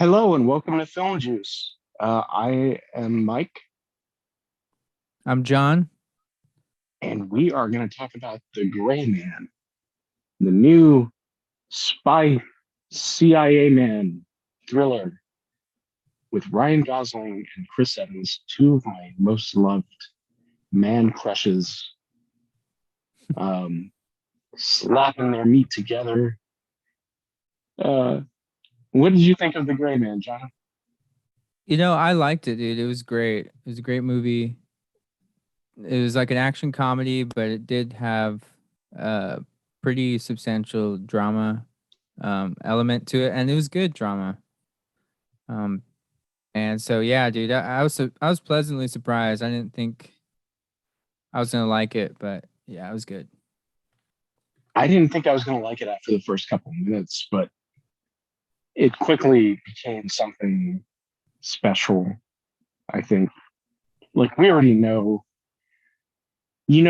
Hello and welcome to Film Juice. I am Mike, I'm John. and we are going to talk about The Gray Man, the new spy CIA man thriller with Ryan Gosling and Chris Evans, two of my most loved man crushes, um, slapping their meat together. Uh, what did you think of The Gray Man, John? I liked it, dude. It was great. It was a great movie. It was like an action comedy, but it did have a pretty substantial drama element to it, and it was good drama. Um, and so yeah, dude, I was pleasantly surprised. I didn't think I was gonna like it, but yeah, it was good. I didn't think I was going to like it after the first couple of minutes, but it quickly became something special, I think. Like, we already know,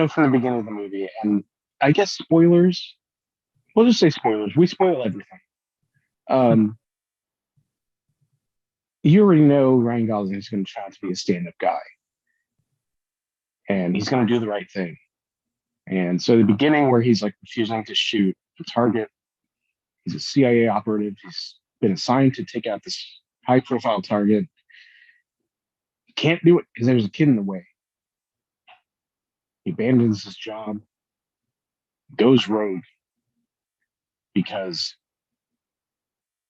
from the beginning of the movie, and I guess spoilers, we'll just say spoilers. We spoil everything. Um, you already know Ryan Gosling is going to try to be a stand up guy, and he's going to do the right thing. And so, the beginning, where he's like refusing to shoot the target, he's a CIA operative. He's been assigned to take out this high profile target. He can't do it because there's a kid in the way. He abandons his job, goes rogue because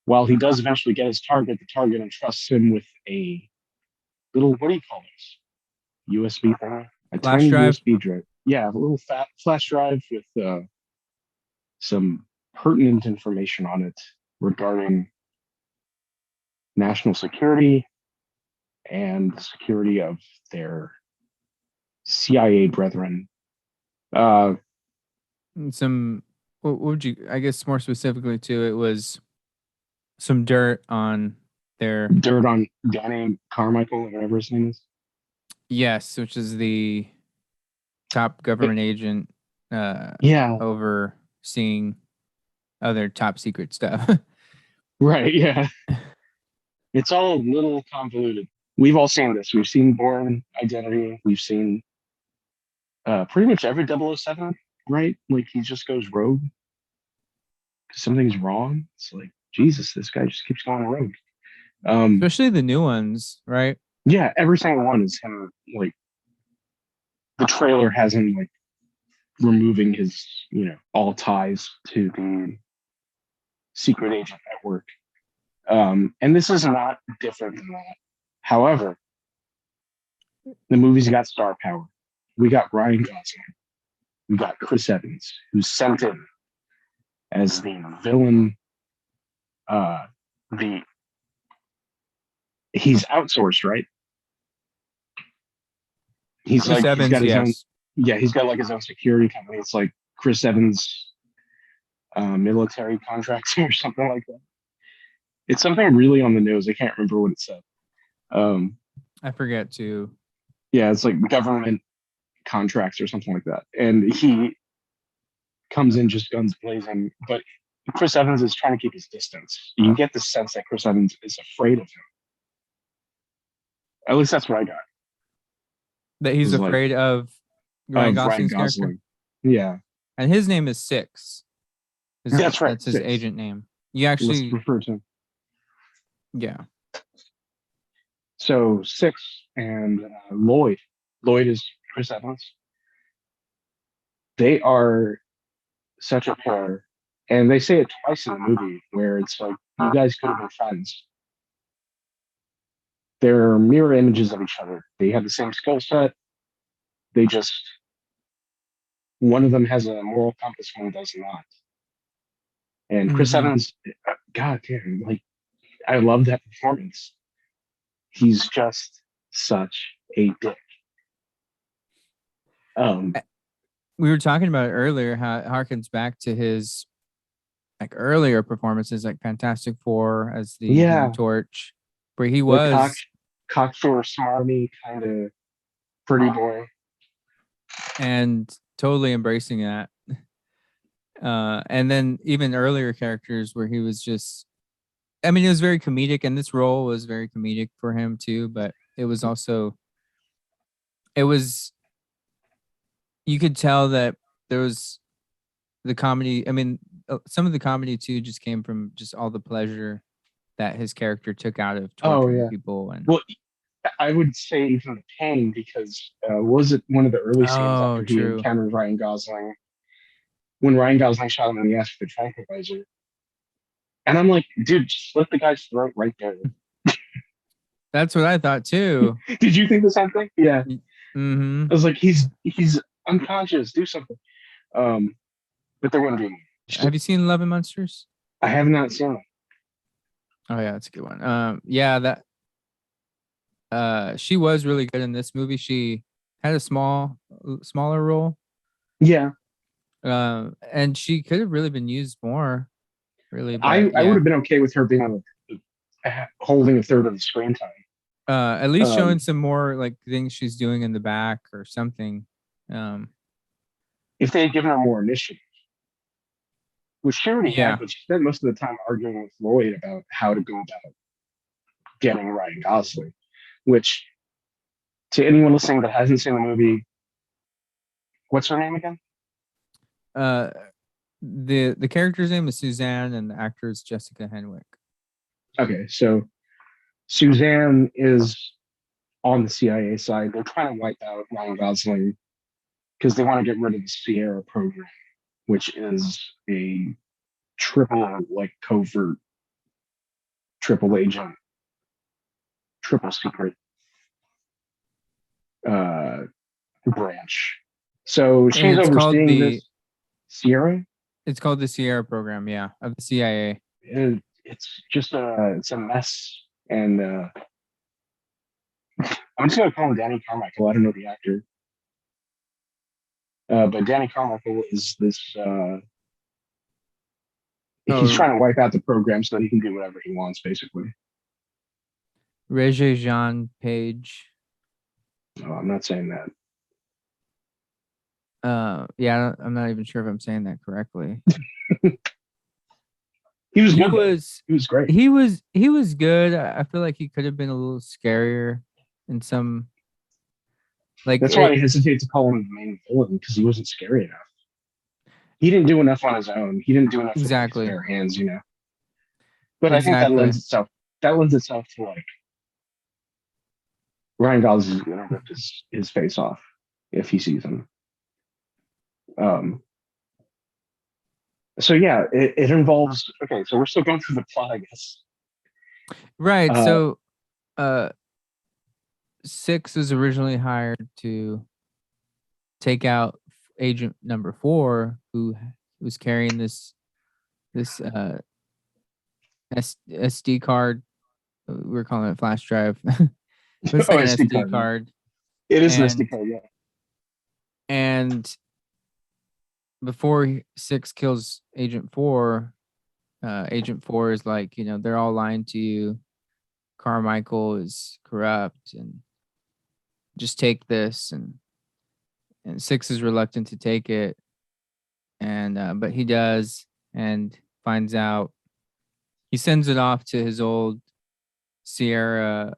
while he does eventually get his target, the target entrusts him with a little, what do you call this? USB thing? A Flash tiny drive. USB drive. Yeah, a little fat flash drive with some pertinent information on it regarding national security and the security of their CIA brethren. Uh, And some. What would you? I guess more specifically to it was some dirt on their. dirt on Danny Carmichael, or whatever his name is. Yes, which is the top It, government agent uh yeah, overseeing other top secret stuff. right. Yeah, it's all a little convoluted. We've all seen this. We've seen Born Identity. We've seen pretty much every 007, right? Like he just goes rogue because something's wrong. It's like, Jesus, this guy just keeps going rogue. Um, Especially the new ones, right? yeah, every single one is him. Like the trailer has him like removing his, all ties to the secret agent network. And this is not different than that. However, the movie's got star power. We got Ryan Gosling. We got Chris Evans, who's sent in as the villain. The He's outsourced, right? Chris He's Evans, got his own. yes. Yeah, he's got like his own security company. It's like Chris Evans military contracting or something like that. It's something really on the nose. I can't remember what it said. Um, I forget to. yeah, it's like government contracts or something like that. And he comes in just guns blazing, but Chris Evans is trying to keep his distance. You get the sense that Chris Evans is afraid of him. At least that's what I got. That It he's was like afraid of Ryan of Ryan Gosling's character. Gosling. Yeah, And his name is Six. that's right. That's his Six. agent name. You Let's actually, refer to him. yeah. So Six and Lloyd. Lloyd is Chris Evans. They are such a pair, and they say it twice in the movie where it's like you guys could have been friends. They're mirror images of each other. They have the same skill set. They just one of them has a moral compass, one does not. And Chris Hmm. Evans, God damn, like I love that performance. He's just such a dick. Um, We were talking about it earlier how it harkens back to his like earlier performances like Fantastic Four as the Human yeah, Torch, where he the was cocksure, smarmy kind of pretty boy. and totally embracing that. And then even earlier characters where he was just I mean, it was very comedic, and this role was very comedic for him too. But it was also, it was, you could tell that there was the comedy. I mean, some of the comedy too just came from just all the pleasure that his character took out of Oh torturing yeah. people. And Well, I would say even the pain because was it one of the early scenes oh, after he true. encountered Ryan Gosling when Ryan Gosling shot him in the ass with the tranquilizer, and I'm like, dude, just slit the guy's throat right there. That's what I thought too. Did you think the same thing? Yeah, Mm-hmm. I was like, he's unconscious. Do something. Um, but there wouldn't be. Have you seen Love and Monsters? I have not seen it. Oh yeah, that's a good one. Yeah, that she was really good in this movie. She had a smaller role. Yeah, And she could have really been used more, really. But I would yeah, have been okay with her being on holding a third of the screen time. at least showing Um, some more like things she's doing in the back or something. Um, if they had given her more initiative, which she already had, yeah, but she spent most of the time arguing with Lloyd about how to go about getting Ryan Gosling, which to anyone listening that hasn't seen the movie, what's her name again? uh, the character's name is Suzanne, and the actor is Jessica Henwick. Okay, so Suzanne is on the CIA side. They're trying to wipe out Ryan Gosling because they want to get rid of the Sierra program, which is a triple like covert, triple agent, triple secret uh, branch. So she's It's called overseeing this Sierra. the Sierra program, yeah, of the CIA. It's just it's a mess, and I'm just gonna call him Danny Carmichael. I don't know the actor, but Danny Carmichael is this. He's Oh, trying to wipe out the program so that he can do whatever he wants, basically. Regé Jean Page. No, I'm not saying that. Yeah, I'm not even sure if I'm saying that correctly. He was He good though. was He was great. he was good. I feel like he could have been a little scarier in some like That's why I it hesitate to call him the main villain because he wasn't scary enough. He didn't do enough on his own. He didn't do enough with his exactly. bare hands, you know. But I think that Exactly. lends itself to like Ryan Gosling is gonna rip his face off if he sees him. Um, so yeah, it involves. Okay, so we're still going through the plot, I guess. Right. Uh, So uh Six was originally hired to take out agent number 4 who was carrying this SD card. We're calling it flash drive. But it's oh, like an SD SD card. Yeah. card. It is an And SD card. Yeah. and before Six kills Agent 4, Agent 4 is like, they're all lying to you. Carmichael is corrupt and just take this. And Six is reluctant to take it. And but he does and finds out. He sends it off to his old Sierra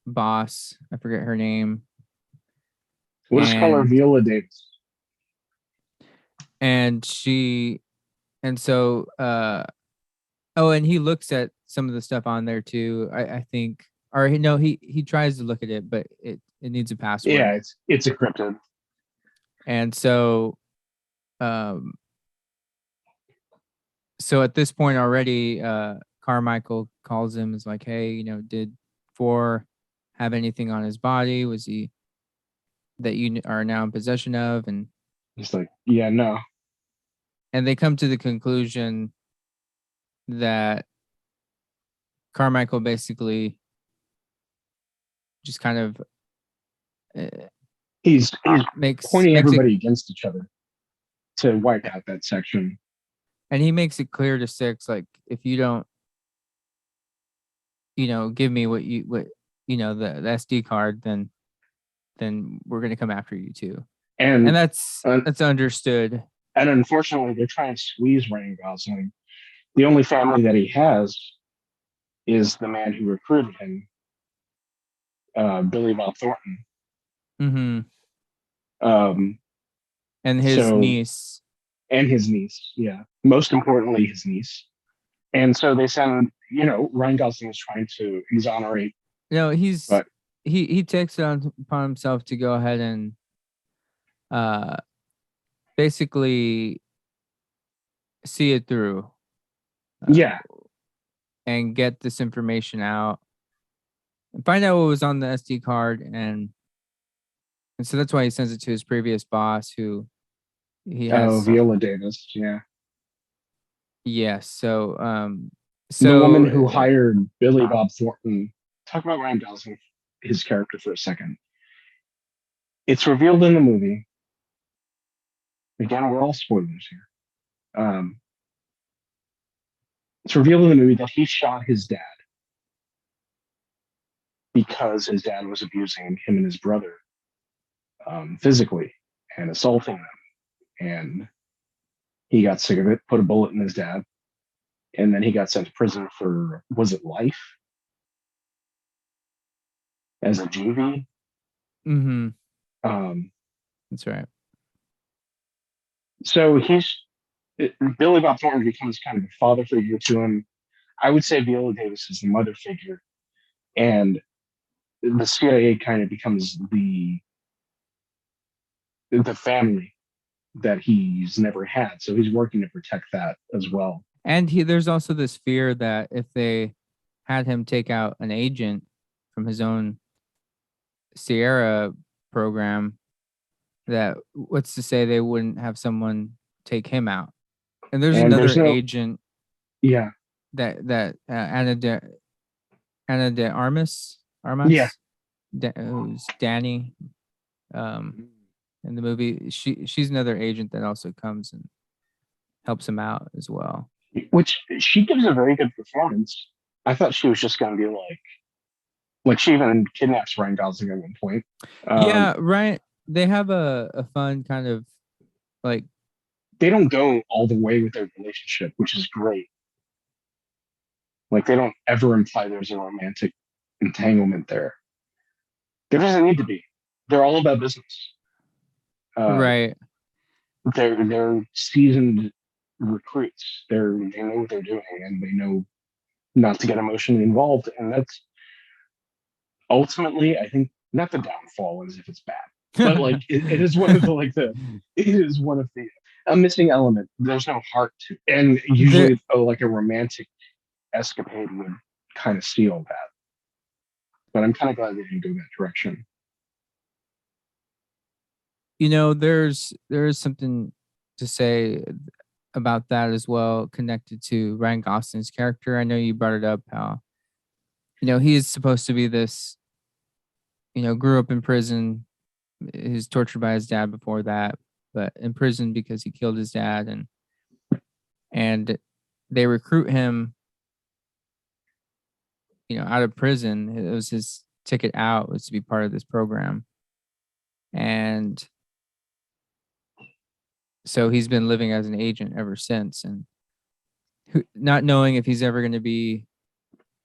boss. I forget her name. We'll just call her And Viola Davis. and she and so oh, and he looks at some of the stuff on there too. I think, or no, he tries to look at it, but it needs a password. Yeah, it's encrypted. And um, so at this point already, Carmichael calls him, is like, hey, did Four have anything on his body? Was he that you are now in possession of? He's like, yeah, no. And they come to the conclusion that Carmichael basically just kind of He's makes pointing makes it, everybody against each other to wipe out that section. and he makes it clear to Six, like, if you don't, give me the SD card, then we're gonna come after you too. And And that's understood. and unfortunately, they're trying to squeeze Ryan Gosling The only family that he has is the man who recruited him, Billy Bob Thornton. Mm-hmm. Um, And his so niece. and his niece, yeah. Most importantly, his niece. And so they send, Ryan Gosling is trying to exonerate, No, but he takes it upon himself to go ahead and uh basically see it through, uh, yeah, and get this information out and find out what was on the SD card, and so that's why he sends it to his previous boss, who he has. Viola Davis, yeah. Yes. The woman So who hired Billy Bob Thornton. Talk about Ryan Gosling, his character for a second. It's revealed in the movie. Again, we're all spoilers here. It's revealed in the movie that he shot his dad because his dad was abusing him and his brother, physically and assaulting them. And he got sick of it, put a bullet in his dad, and then he got sent to prison for, was it life as a juvie? mm-hmm, Um, that's right. so Billy Bob Thornton becomes kind of a father figure to him. I would say Viola Davis is the mother figure, and the CIA kind of becomes the family that he's never had. So he's working to protect that as well. And there's also this fear that if they had him take out an agent from his own Sierra program, that what's to say they wouldn't have someone take him out. And there's And another there's no, agent yeah, that Anna de yeah. Armas, who's Danny, um, in the movie. She's another agent that also comes and helps him out as well. Which she gives a very good performance. I thought she was just going to be like she even kidnaps Ryan Gosling at one point. Yeah, right. They have a fun kind of like. They don't go all the way with their relationship, which is great. Like they don't ever imply there's a romantic entanglement there. There doesn't need to be. They're all about business. Uh, Right. they're seasoned recruits. They know what they're doing and they know not to get emotionally involved. And that's ultimately, I think, not the downfall as if it's bad, but like it is one of it is one of the a missing element. There's no heart to, and the usually like a romantic escapade would kind of steal that. But I'm kind of glad they didn't go that direction. there's something to say about that as well, connected to Ryan Gosling's character. I know you brought it up, how he is supposed to be this, grew up in prison. He's tortured by his dad before that, but in prison because he killed his dad, and they recruit him, out of prison. It was his ticket out, was to be part of this program. And so he's been living as an agent ever since, and not knowing if he's ever going to be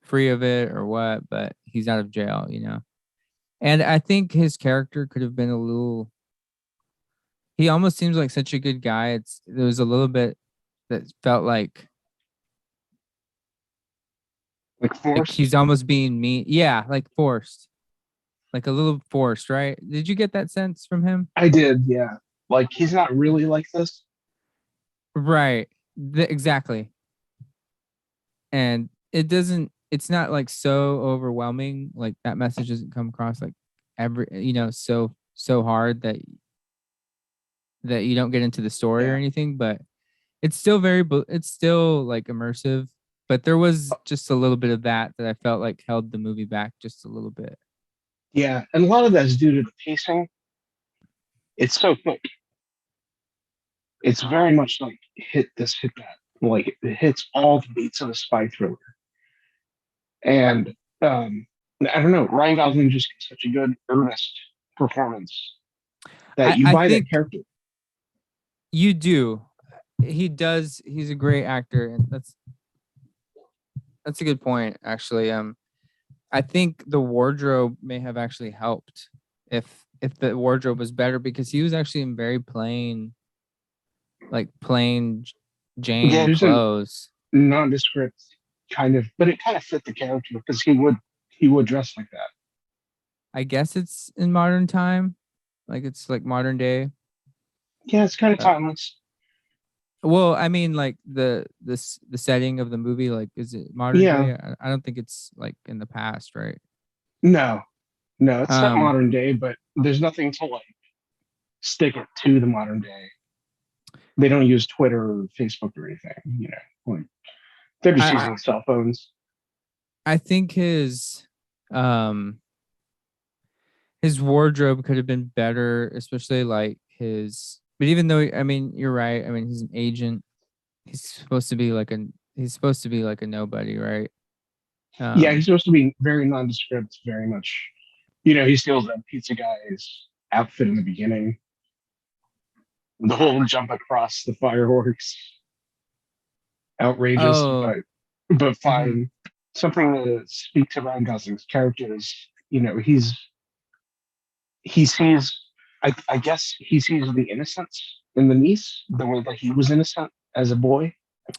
free of it or what, but he's out of jail. And I think his character could have been a little, he almost seems like such a good guy. There was a little bit that felt Like like forced. he's almost being mean. Yeah, like forced. Like a little forced, right? Did you get that sense from him? I did, yeah. Like he's not really like this. Right. Exactly. And it's not like so overwhelming. Like that message doesn't come across like so hard that you don't get into the story or Yeah. anything, but it's still like immersive. But there was just a little bit of that I felt like held the movie back just a little bit. Yeah. And a lot of that's due to the pacing. It's so quick. It's very much like hit this, hit that. Like it hits all the beats of a spy thriller. And I don't know, Ryan Gosling just gets such a good earnest performance that you I buy that think character. you do. He does. He's a great actor, and That's a good point, actually. I think the wardrobe may have actually helped if the wardrobe was better because he was actually in very plain, like plain Yeah, Jane there's a clothes. nondescript kind of, but it kind of fit the character because he would dress like that. I guess it's in modern time, like it's like modern day. Yeah, it's kind of Uh, timeless. well, I mean, like the setting of the movie, like is it modern Yeah, day? I don't think it's like in the past, right? no, no, it's not Um, modern day, but there's nothing to like stick it to the modern day. They don't use Twitter or Facebook or anything. Like they're just I using cell phones. I think um his wardrobe could have been better, especially like his. But even though I mean, you're right. I mean, he's an agent. He's supposed to be like a nobody, right? Yeah, he's Um. supposed to be very nondescript, very much. He steals that pizza guy's outfit in the beginning. The whole jump across the fireworks, outrageous, Oh. but Mhm. fine. Something to speak to Ryan Gosling's character is, he sees, I guess he sees the innocence in the niece, the way that he was innocent as a boy,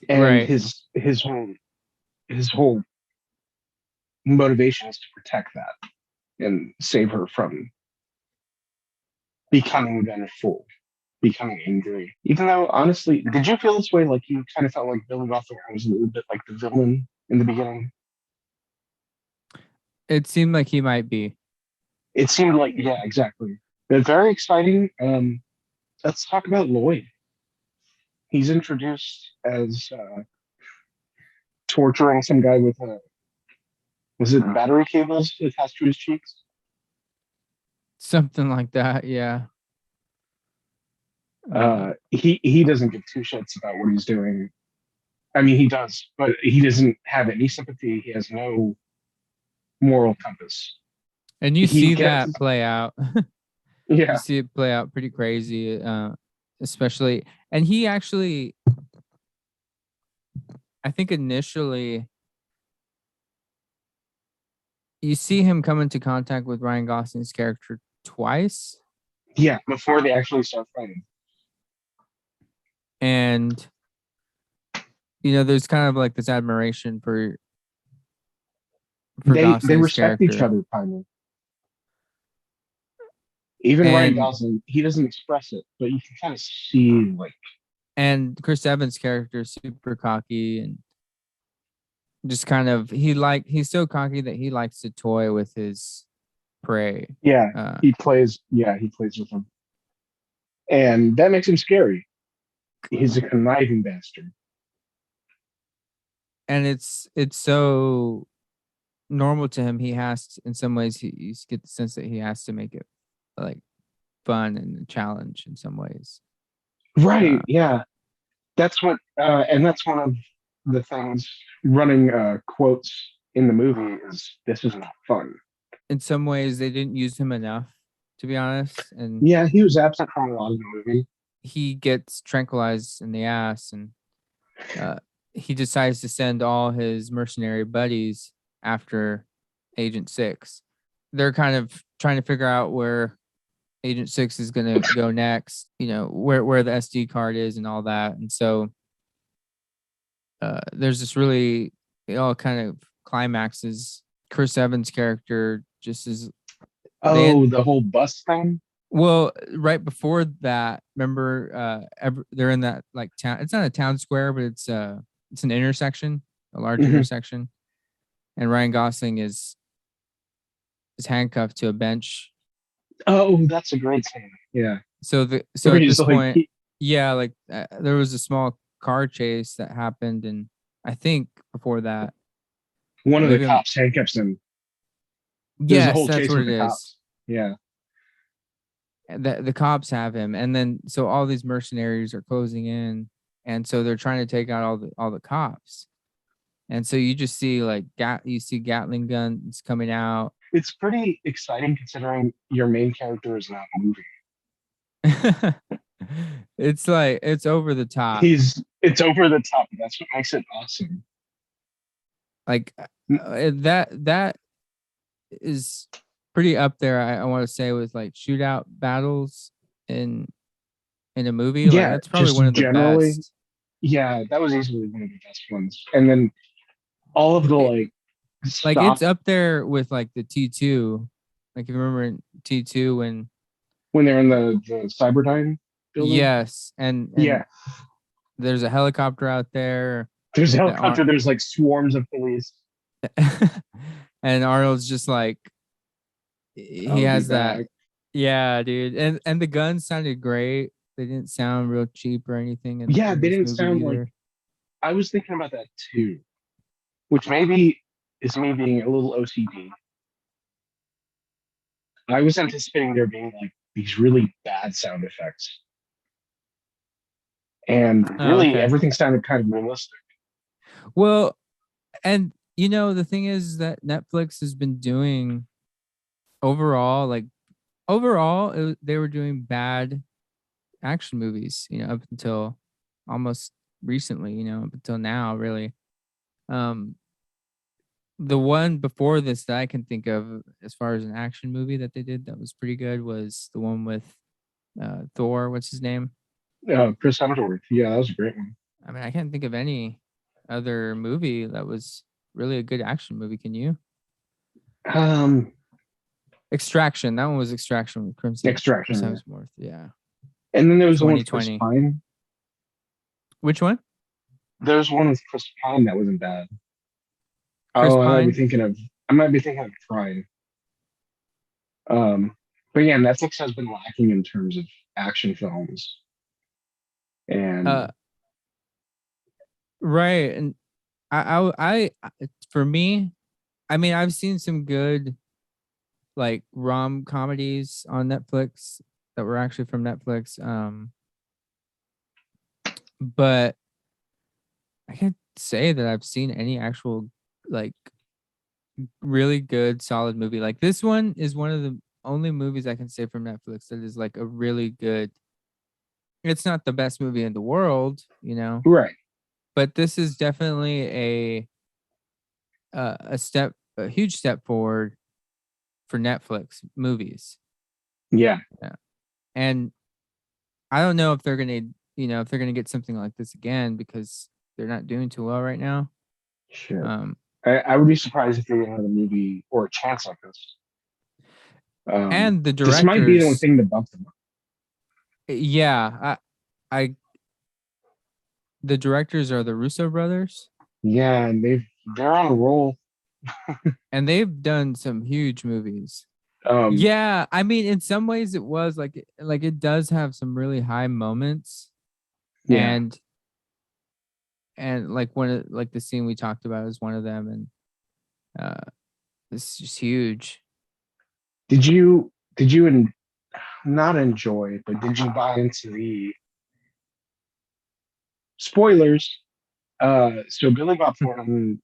and Right. his whole motivation is to protect that and save her from becoming vengeful, becoming angry. Even though, honestly, did you feel this way? Like you kind of felt like Billy Russell was a little bit like the villain in the beginning. It seemed like he might be. It seemed like, yeah, exactly. But very exciting. Let's talk about Lloyd. He's introduced as torturing some guy with was it battery cables attached to his cheeks? Something like that. Yeah. Uh. He doesn't give two shits about what he's doing. I mean, he does, but he doesn't have any sympathy. He has no moral compass. And you He see gets, that play out. You yeah, see it play out pretty crazy. Especially, and he actually, I think initially you see him come into contact with Ryan Gosling's character twice, yeah. Before they actually start fighting, and there's kind of like this admiration for they Gosling's respect each character, other kind of. Even Ryan and Gosling, he doesn't express it, but you can kind of see like, Chris Evans' character is super cocky and just kind of he's so cocky that he likes to toy with his prey. yeah, Uh, he plays with him, and that makes him scary. He's a conniving bastard. and it's so normal to him. He has to, in some ways, you get the sense that he has to make it like fun and a challenge in some ways. Right? Uh, Yeah, and that's one of the things running quotes in the movie is this is not fun. in some ways, they didn't use him enough, to be honest, and Yeah, he was absent from a lot of the movie. he gets tranquilized in the ass, and uh, he decides to send all his mercenary buddies after Agent Six. They're kind of trying to figure out where Agent Six is going to go next. Where the SD card is and all that, and so there's this really it all kind of climaxes. Chris Evans' character just is they Oh, end the whole bus thing. well right before that. Remember, they're in that like town. It's not a town square, but it's an intersection, a large Hmm. intersection, and Ryan Gosling is handcuffed to a bench. Oh, that's a great scene. Yeah, So where at he's this like, point, yeah, like there was a small car chase that happened, and I think before that, one of the maybe cops handcuffs him. There's a yes, whole that's chase what with it the is. cops. Yeah, The cops have him, and then so all these mercenaries are closing in, and so they're trying to take out all the cops, and so you just see like you see Gatling guns coming out. it's pretty exciting considering your main character is not moving. It's like it's over the top. It's over the top. That's what makes it awesome. Like that is pretty up there. I want to say with like shootout battles in in a movie. Like Yeah, that's probably just one of the generally, best. yeah, that was easily one of the best ones. And then all of the It, like like it's stop up there with like the T2. Like if you remember in T2 when when they're in the Cyberdyne building. yes, and Yeah, there's a helicopter out there there's a that are helicopter. There's like swarms of police. and Arnold's just like he I'll be has that. back. Yeah, dude. And the guns sounded great. They didn't sound real cheap or anything in the Yeah, they previous didn't movie sound like. either. I was thinking about that too, which maybe is me being a little OCD. I was anticipating there being like these really bad sound effects, and Oh, really okay. everything sounded kind of realistic. Well, and you know, the thing is that Netflix has been doing overall, like overall, they were doing bad action movies, you know, up until almost recently, you know, up until now, really. Um, the one before this that I can think of as far as an action movie that they did that was pretty good was the one with Thor. What's his name? Chris Hemsworth, yeah, that was a great one. I mean, I can't think of any other movie that was really a good action movie. Can you? Um, Extraction. That one was Extraction with Chris Extraction, yeah. Hemsworth. Yeah, And then there was the one with Chris 2020. Pine. Which one? There's one with Chris Pine that wasn't bad. Chris Oh, I might be Pine. thinking of. I might be thinking of Prime. But yeah, Netflix has been lacking in terms of action films, Uh, and right. And for me, I mean, I've seen some good like rom comedies on Netflix that were actually from Netflix. But I can't say that I've seen any actual like really good solid movie. Like this one is one of the only movies I can say from Netflix that is like a really good. It's not the best movie in the world, you know, right, but this is definitely a huge step forward for Netflix movies. yeah, Yeah. And I don't know if they're gonna, you know, if they're gonna get something like this again because they're not doing too well right now. sure. Um, I would be surprised if they had a movie or a chance like this. and the This might be the only directors, thing that bumped them up. yeah, I, the directors are the Russo brothers, Yeah, and they're on a roll. and they've done some huge movies. Um, Yeah, I mean, in some ways, it was like it does have some really high moments, yeah. and like like the scene we talked about is one of them, and it's just huge. Did you not enjoy, but did you buy into the spoilers? So Billy Bob Thornton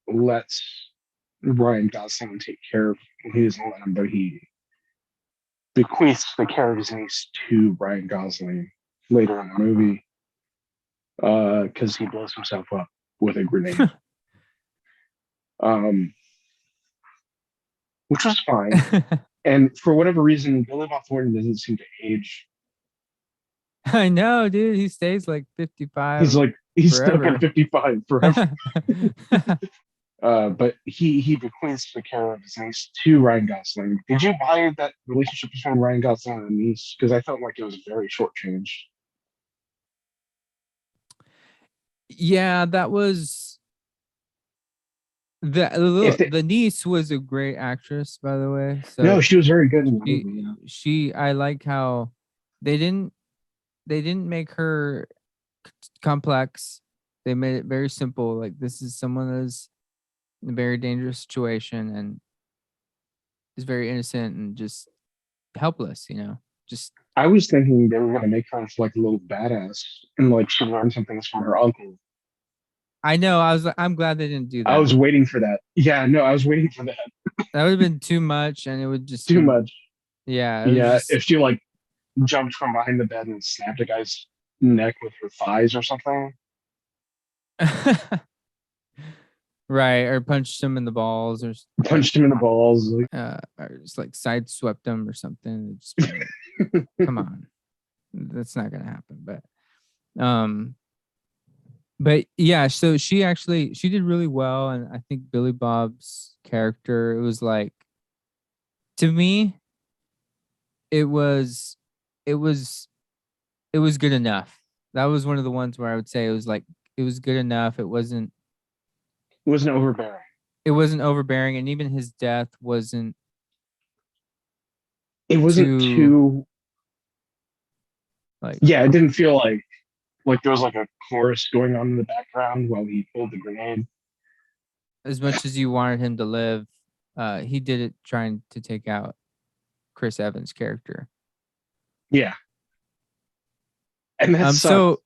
lets Ryan Gosling take care of his lamb, but he bequeaths the care of his niece to Ryan Gosling later in the movie because he blows himself up with a grenade, um, which was fine. And for whatever reason, Billy Bob Thornton doesn't seem to age. I know, dude. He stays like He's 55 like he's stuck at forever. 55 forever. But he bequeaths the care of his niece to Ryan Gosling. Did you buy that relationship between Ryan Gosling and the niece? Because I felt like it was very shortchanged. Yeah, that was If they, the niece was a great actress, by the way. no, So she was very good in the she movie. Yeah. I like how they didn't make her complex. They made it very simple. Like this is someone that's in a very dangerous situation and is very innocent and just helpless, you know. Just I was thinking they were gonna make her into like a little badass and like she learned some things from her uncle. I know, I'm glad they didn't do I that. was waiting for that. Yeah, no, I was waiting for that That would have been too much and it would just too been much. yeah, it was Yeah, just if she like jumped from behind the bed and snapped a guy's neck with her thighs or something. right, or punched him in the balls, like punched him in the balls. Like, or just like sideswept him or something. It'd just been like, come on, that's not gonna happen. Um, but yeah, so she did really well, and I think Billy Bob's character, it was like, to me, it was it was it was good enough. That was one of the ones where I would say it was like it was good enough. it wasn't overbearing. It wasn't overbearing, and even his death wasn't It wasn't too too. like Yeah, it didn't feel like there was like a chorus going on in the background while he pulled the grenade. as much as you wanted him to live. He did it trying to take out Chris Evans' character. Yeah, and that sucked. So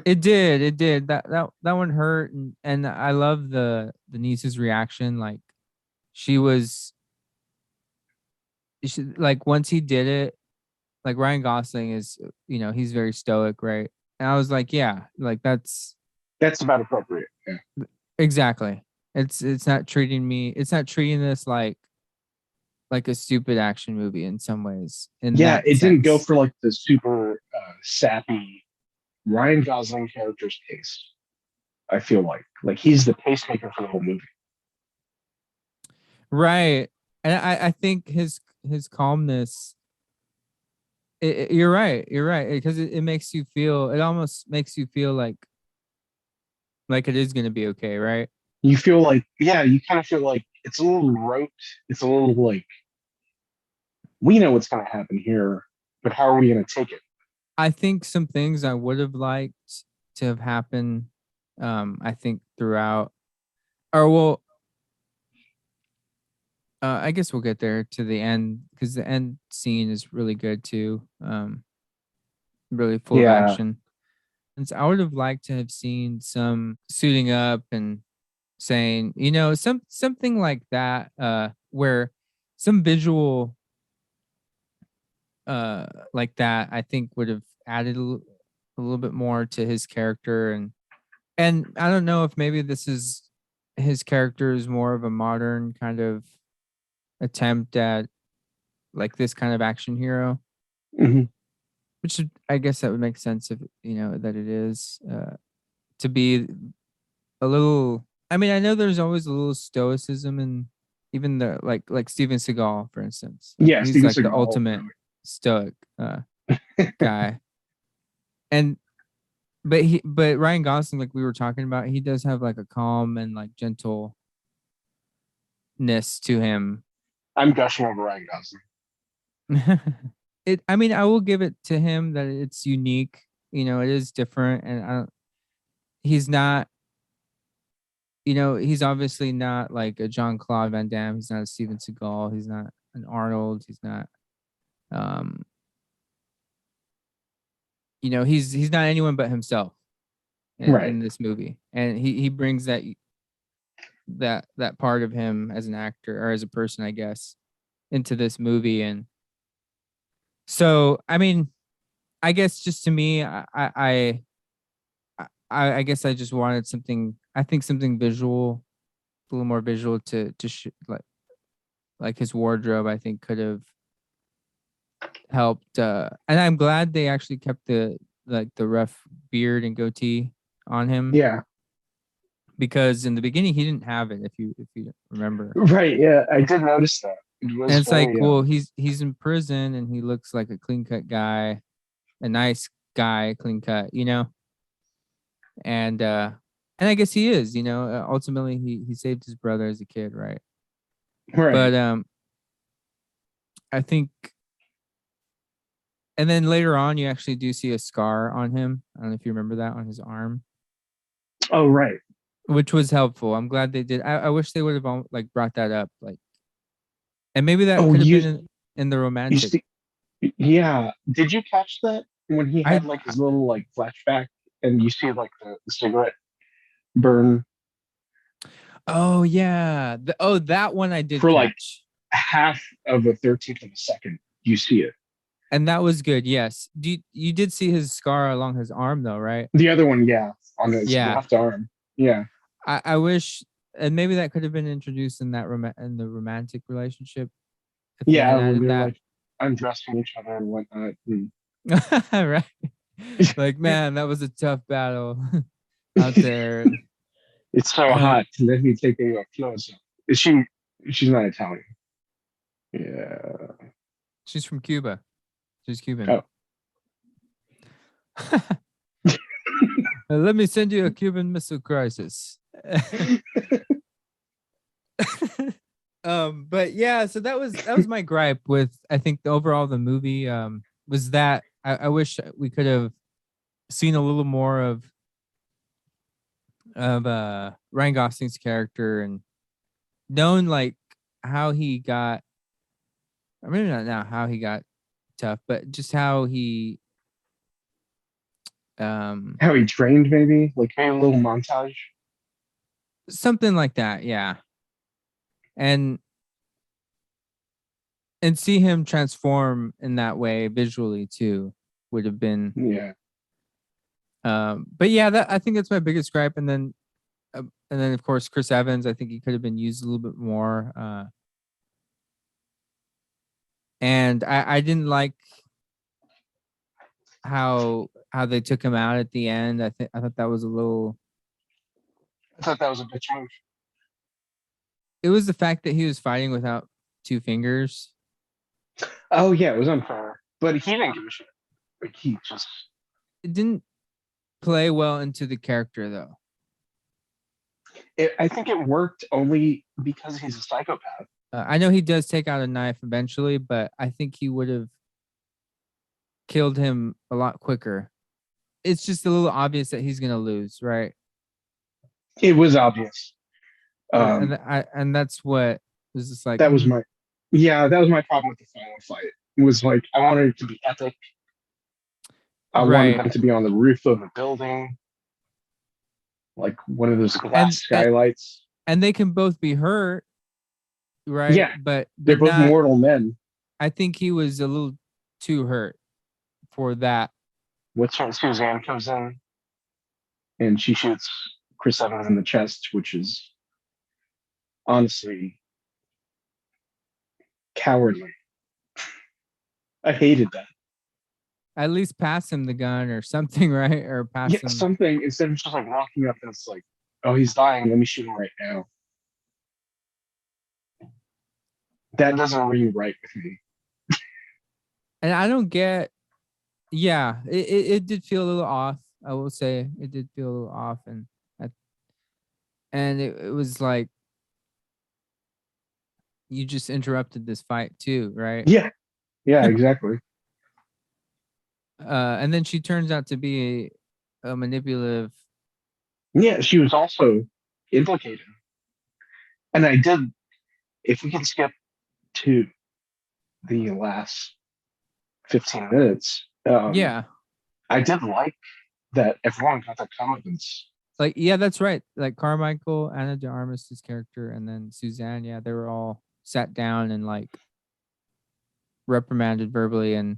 it did that one hurt, and I love the niece's reaction. Like she was, like once he did it, like Ryan Gosling is, he's very stoic, right? And I was like, yeah, like That's about appropriate. Yeah. exactly. It's not treating me. It's not treating this like a stupid action movie in some ways. In Yeah, that it didn't go sense, for like the super sappy Ryan Gosling character's pace. I feel like he's the pacemaker for the whole movie. right? And I think his calmness. You're right. You're right, because it makes you feel. It almost makes you feel like it is going to be okay, right? You feel like, yeah, you kind of feel like it's a little rote. It's a little like we know what's going to happen here, but how are we going to take it? I think some things I would have liked to have happened. I think throughout, or well, I guess we'll get there to the end, because the end scene is really good too. Really full of Yeah, action. And so I would have liked to have seen some suiting up and saying, something like that, where some visual like that, I think would have added a little bit more to his character. And I don't know if maybe this is his character is more of a modern kind of attempt at like this kind of action hero, hmm which I guess that would make sense if that it is, to be a little. I mean, I know there's always a little stoicism in even the like Steven Seagal, for instance. yeah. He's Steven like the Seagal, ultimate stoic guy. And but Ryan Gosling, like we were talking about, he does have like a calm and like gentleness to him. I'm gushing over Ryan Gosling. I mean, I will give it to him that it's unique. It is different, and he's not. He's obviously not like a Jean-Claude Van Damme. He's not a Steven Seagal. He's not an Arnold. He's not. Um, he's not anyone but himself Right, in this movie, and he brings that part of him as an actor or as a person, I guess, into this movie. And so, I mean, I guess just to me, I guess I just wanted something. I think something visual, a little more visual to like his wardrobe. I think could have helped. And I'm glad they actually kept the rough beard and goatee on him, yeah, because in the beginning he didn't have it. If you remember, right. Yeah, I did notice that. It and was it's like, very well, he's in prison and he looks like a clean cut guy, a nice guy, clean cut, and I guess he is, ultimately he saved his brother as a kid, right? right. But I think, and then later on you actually do see a scar on him. I don't know if you remember that, on his arm, Oh, right. which was helpful. I'm glad they did. I wish they would have like brought that up, like, and maybe that Oh, could have been in the you romantic. see, yeah. Did you catch that when he I had like his little like flashback and you see like the cigarette burn Oh yeah, that one I did for like catch, half of a 13th of a second? You see it. and that was good. Yes, you did see his scar along his arm though, right? The other one, yeah, on his Yeah, left arm. Yeah, I wish and maybe that could have been introduced in that in the romantic relationship if they Yeah, had when added they're that. like undressing each other and whatnot. And Right. Like, man, that was a tough battle out there. it's so Uh, hot. Let me take your clothes off. Is she? She's not Italian. Yeah. she's from Cuba. She's Cuban. Oh. Let me send you a Cuban Missile Crisis. But yeah, so that was my gripe with, I think, the movie was that I wish we could have seen a little more of Ryan Gosling's character and known like how he got, I mean, not now how he got tough, but just how he um How he trained, maybe like maybe a little montage. something like that, yeah. And see him transform in that way visually too would have been Yeah. but yeah, that I think that's my biggest gripe. And then of course Chris Evans, I think he could have been used a little bit more. And I didn't like how they took him out at the end. I thought that was a little. I thought that was a bit change. It was the fact that he was fighting without two fingers. Oh yeah, it was unfair, but he didn't give a shit. Like he just. It didn't play well into the character though. I think it worked only because he's a psychopath. I know he does take out a knife eventually, but I think he would have killed him a lot quicker. It's just a little obvious that he's gonna lose, right? It was obvious. And that's what was just like. That was my. Yeah, that was my problem with the final fight. It was like I wanted it to be epic. I wanted Right. them to be on the roof of a building, like one of those glass skylights. And they can both be hurt, right? Yeah, but they're both not. mortal men. I think he was a little too hurt for that. What's her Suzanne comes in, and she shoots Chris Evans in the chest, which is honestly cowardly. I hated that. At least pass him the gun or something, right? Or pass Yeah, him something instead of just like walking up and it's like, oh, he's dying. Let me shoot him right now. That doesn't ring right with me. And I don't get. Yeah, it did feel a little off. I will say it did feel a little off, and it was like you just interrupted this fight too, right? Yeah, yeah, exactly. And then she turns out to be a manipulative. Yeah, she was also implicated. And I did, if we can skip to the last 15 minutes, Yeah, I did like that everyone got their comeuppance. like yeah, that's right. Like Carmichael, Anna de Armas's character, and then Suzanne. Yeah, they were all sat down and like reprimanded verbally, and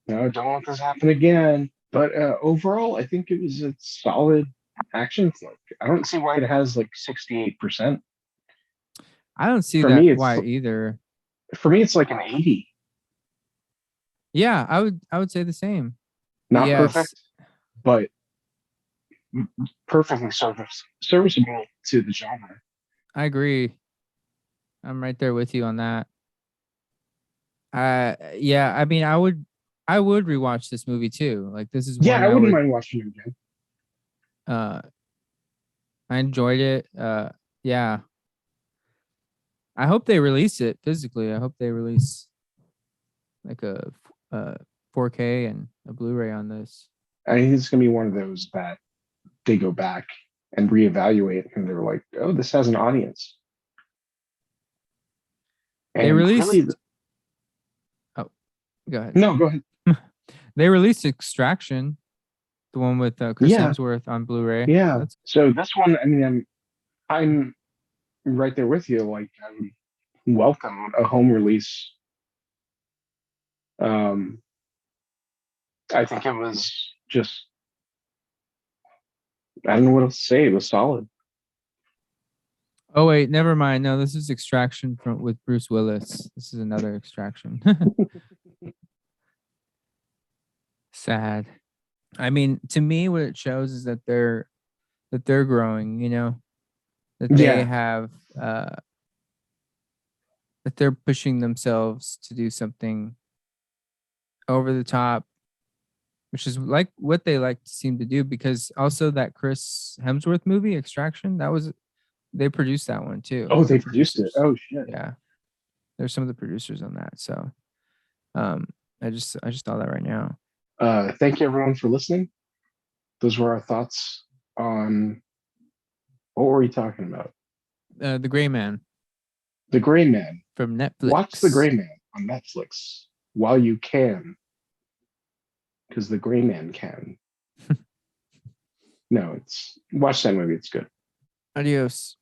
No, don't let this happen again. But overall, I think it was a solid action flick. I don't see why it has like 68%. I don't see For that me, it's why either. for me, it's like an 80. Yeah, I would say the same. Not Yes, perfect, but perfectly serviceable to the genre. I agree. I'm right there with you on that. Yeah, I mean, I would rewatch this movie too. Like this is Yeah, one I I wouldn't would. mind watching it again. Uh, I enjoyed it. Yeah. I hope they release it physically. I hope they release like a 4K and a Blu-ray on this. I think it's gonna be one of those that they go back and reevaluate, and they're like, "Oh, this has an audience." They And really, released. Oh, go ahead. no, go ahead. They released Extraction, the one with Chris Yeah, Hemsworth on Blu-ray. yeah. That's So this one, I mean, I'm right there with you. Like, I welcome a home release. Um, I think it was just I don't know what else to say. It was solid. Oh wait, never mind. No, this is Extraction from with Bruce Willis. This is another Extraction. Sad. I mean, to me, what it shows is that they're growing. You know, that they Yeah. have that they're pushing themselves to do something over the top, which is like what they like to seem to do. Because also that Chris Hemsworth movie, Extraction, that was they produced that one too. Oh, They're they produced it. producers. Oh shit. Yeah, they're some of the producers on that. So, um, I just thought that right now. Thank you everyone for listening. Those were our thoughts on what were we talking about? The Gray Man The Gray Man. from Watch The Netflix. Gray Man on Netflix while you can, because The Gray Man can. No, it's watch that movie. It's good. Adios.